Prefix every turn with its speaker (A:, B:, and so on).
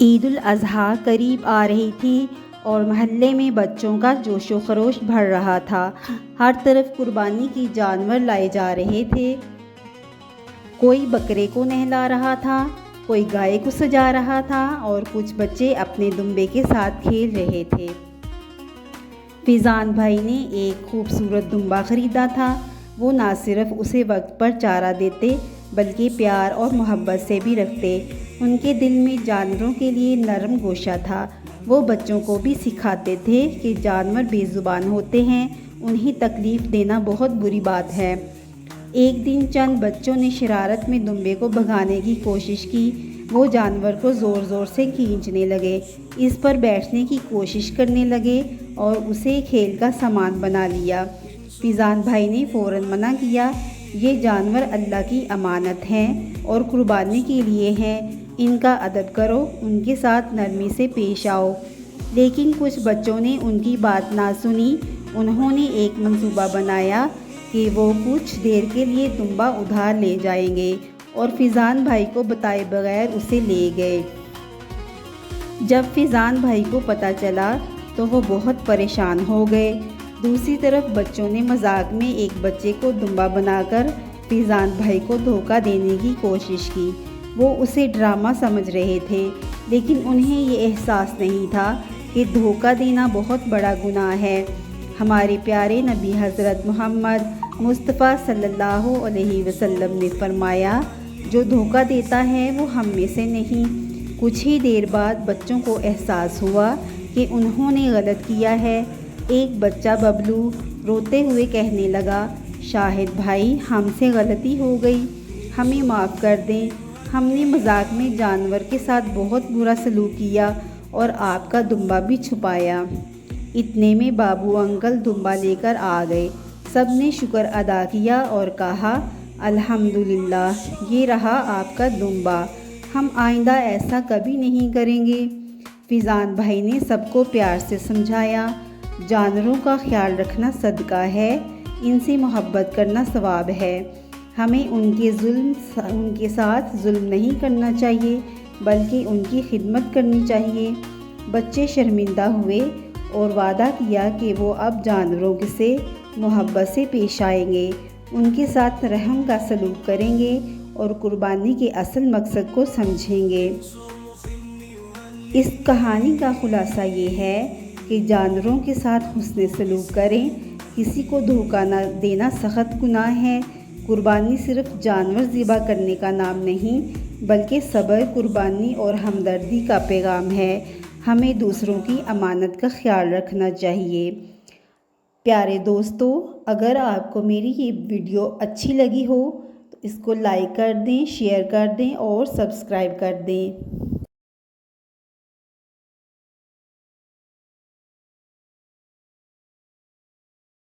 A: عید الاضحیٰ قریب آ رہی تھی اور محلے میں بچوں کا جوش و خروش بڑھ رہا تھا۔ ہر طرف قربانی کی جانور لائے جا رہے تھے۔ کوئی بکرے کو نہلا رہا تھا، کوئی گائے کو سجا رہا تھا اور کچھ بچے اپنے دمبے کے ساتھ کھیل رہے تھے۔ فیضان بھائی نے ایک خوبصورت دمبا خریدا تھا۔ وہ نہ صرف اسے وقت پر چارہ دیتے بلکہ پیار اور محبت سے بھی رکھتے۔ ان کے دل میں جانوروں کے لیے نرم گوشہ تھا۔ وہ بچوں کو بھی سکھاتے تھے کہ جانور بے زبان ہوتے ہیں، انہیں تکلیف دینا بہت بری بات ہے۔ ایک دن چند بچوں نے شرارت میں دمبے کو بھگانے کی کوشش کی۔ وہ جانور کو زور زور سے کھینچنے لگے، اس پر بیٹھنے کی کوشش کرنے لگے اور اسے کھیل کا سامان بنا لیا۔ فیضان بھائی نے فوراً منع کیا، یہ جانور اللہ کی امانت ہیں اور قربانی کے لیے ہیں، ان کا ادب کرو، ان کے ساتھ نرمی سے پیش آؤ۔ لیکن کچھ بچوں نے ان کی بات نہ سنی۔ انہوں نے ایک منصوبہ بنایا کہ وہ کچھ دیر کے لیے دمبا ادھار لے جائیں گے اور فیضان بھائی کو بتائے بغیر اسے لے گئے۔ جب فیضان بھائی کو پتہ چلا تو وہ بہت پریشان ہو گئے۔ دوسری طرف بچوں نے مذاق میں ایک بچے کو دمبا بنا کر فیضان بھائی کو دھوکہ دینے کی کوشش کی۔ وہ اسے ڈرامہ سمجھ رہے تھے، لیکن انہیں یہ احساس نہیں تھا کہ دھوکہ دینا بہت بڑا گناہ ہے۔ ہمارے پیارے نبی حضرت محمد مصطفیٰ صلی اللہ علیہ وسلم نے فرمایا، جو دھوکہ دیتا ہے وہ ہم میں سے نہیں۔ کچھ ہی دیر بعد بچوں کو احساس ہوا کہ انہوں نے غلط کیا ہے۔ ایک بچہ ببلو روتے ہوئے کہنے لگا، شاہد بھائی، ہم سے غلطی ہو گئی، ہمیں معاف کر دیں۔ ہم نے مذاق میں جانور کے ساتھ بہت برا سلوک کیا اور آپ کا دمبا بھی چھپایا۔ اتنے میں بابو انکل دمبا لے کر آ گئے۔ سب نے شکر ادا کیا اور کہا، الحمدللہ، یہ رہا آپ کا دمبا، ہم آئندہ ایسا کبھی نہیں کریں گے۔ فیضان بھائی نے سب کو پیار سے سمجھایا، جانوروں کا خیال رکھنا صدقہ ہے، ان سے محبت کرنا ثواب ہے۔ ہمیں ان کے ساتھ ظلم نہیں کرنا چاہیے بلکہ ان کی خدمت کرنی چاہیے۔ بچے شرمندہ ہوئے اور وعدہ کیا کہ وہ اب جانوروں سے محبت سے پیش آئیں گے، ان کے ساتھ رحم کا سلوک کریں گے اور قربانی کے اصل مقصد کو سمجھیں گے۔ اس کہانی کا خلاصہ یہ ہے کہ جانوروں کے ساتھ حسن سلوک کریں۔ کسی کو دھوکہ نہ دینا سخت گناہ ہے۔ قربانی صرف جانور ذبح کرنے کا نام نہیں بلکہ صبر، قربانی اور ہمدردی کا پیغام ہے۔ ہمیں دوسروں کی امانت کا خیال رکھنا چاہیے۔ پیارے دوستو، اگر آپ کو میری یہ ویڈیو اچھی لگی ہو تو اس کو لائک کر دیں، شیئر کر دیں اور سبسکرائب کر دیں۔